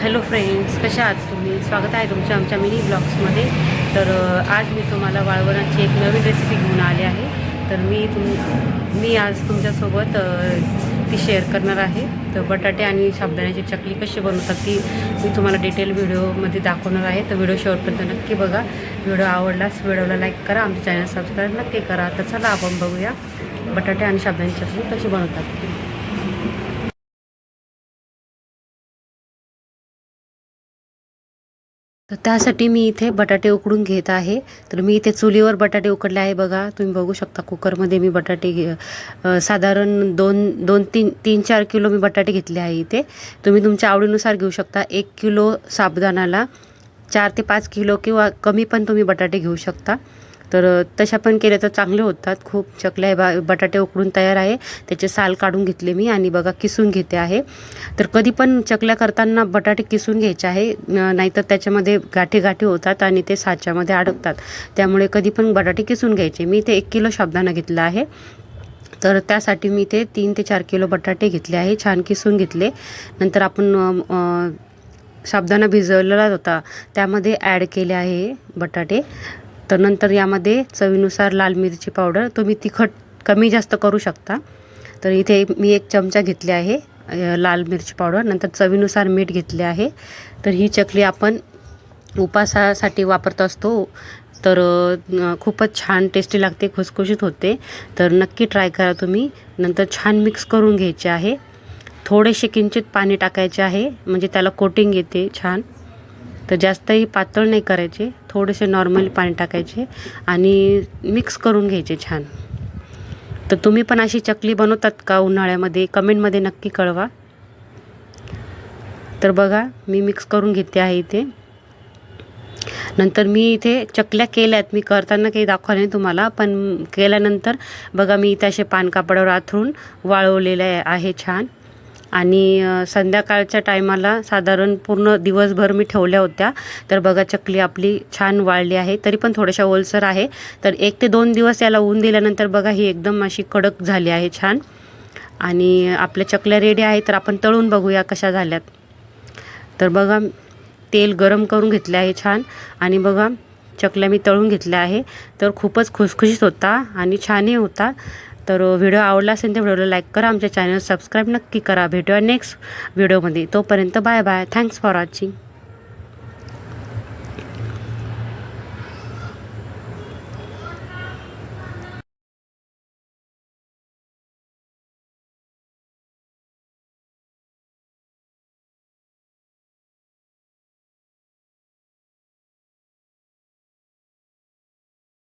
Hello friends, कशा आहात तुम्ही? स्वागत आहे तुमच्या आमच्या मिनी ब्लॉग्समध्ये. तर आज मी तुम्हाला वाळवणाची एक नवीन रेसिपी घेऊन आले आहे. तर मी आज तुमच्यासोबत ती शेअर करणार आहे. तर बटाटे आणि साबुदाण्याची चकली कशी बनवतात ती मी तुम्हाला डिटेल व्हिडिओमध्ये दाखवणार आहे. तर व्हिडिओ शेवटपर्यंत नक्की बघा. व्हिडिओ आवडल्यास व्हिडिओला लाईक करा, आमच्या चॅनल सबस्क्राईब नक्की करा. तर चला आपण बघूया बटाटे आणि साबुदाण्याची चकली कशी बनवतात. तर त्यासाठी मी इथे बटाटे उकडून घेत आहे. तर मी इथे चुलीवर बटाटे उकडले आहे. बघा, तुम्ही बघू शकता कुकरमध्ये मी बटाटे साधारण 3-4 किलो मी बटाटे घेतले आहे. इथे तुम्ही तुमच्या आवडीनुसार घेऊ शकता. 1 किलो साबुदाण्याला 4 ते 5 किलो किंवा कमी पण तुम्ही बटाटे घेऊ शकता. तर तशा पण केल्या तर चांगले होतात. खूप चकल्या बटाटे उकडून तयार आहे. त्याचे साल काढून घेतले मी आणि बघा किसून घेते आहे. तर कधी पण चकल्या करताना बटाटे किसून घ्यायचे आहे, नाहीतर त्याच्यामध्ये गाठी होतात आणि ते साच्यामध्ये अडकतात. त्यामुळे कधी पण बटाटे किसून घ्यायचे. मी इथे 1 किलो साबुदाणा घेतला आहे. तर त्यासाठी मी इथे 3 ते 4 किलो बटाटे घेतले आहे, छान किसून घेतले. नंतर आपण साबुदाणा भिजवलेला होता त्यामध्ये ॲड केले आहे बटाटे. तर नंतर यामध्ये चवीनुसार लाल मिरची पावडर, तुम्ही तिखट कमी जास्त करू शकता. तर इथे मी 1 चमचा घेतले आहे लाल मिरची पावडर. नंतर चवीनुसार मीठ घेतले आहे. तर ही चकली आपण उपासासाठी वापरत असतो. तर खूपच छान टेस्टी लागते, खुसखुशीत होते. तर नक्की ट्राय करा तुम्ही. नंतर छान मिक्स करून घ्यायचे आहे. थोडेसे किंचित पाणी टाकायचे आहे, म्हणजे त्याला कोटिंग येते छान. तर जास्तही पातळ नाही करायचे, थोडेसे नॉर्मली पाणी टाकायचे आणि मिक्स करून घ्यायचे छान. तर तुम्ही पण अशी चकली बनवतात का उन्हाळ्यामध्ये? कमेंटमध्ये नक्की कळवा. तर बघा, मी मिक्स करून घेते आहे इथे. नंतर मी इथे चकल्या केल्यात, मी करताना काही दाखवलं नाही तुम्हाला, पण केल्यानंतर बघा मी इथे असे पानकापडावर आथरून वाळवलेले आहे छान. आणि संध्याकाळच्या टायमाला साधारण पूर्ण दिवसभर मी ठेवल्या होत्या. तर बघा चकली आपली छान वाळली आहे, तरी पण थोड्याशा ओलसर आहे. तर 1 ते 2 दिवस याला ऊन दिल्यानंतर बघा ही एकदम अशी कडक झाली आहे छान. आणि आपल्या चकल्या रेडी आहे. तर आपण तळून बघूया कशा झाल्यात. तर बघा तेल गरम करून घेतले आहे छान आणि बघा चकल्या मी तळून घेतल्या आहे. तर खूपच खुसखुशीत होता आणि छानही होता. तर व्हिडिओ आवडला असेल तर व्हिडिओला लाईक करा, आमच्या चॅनल सबस्क्राईब नक्की करा. भेटूया नेक्स्ट व्हिडिओमध्ये. तोपर्यंत bye bye. Thanks for watching.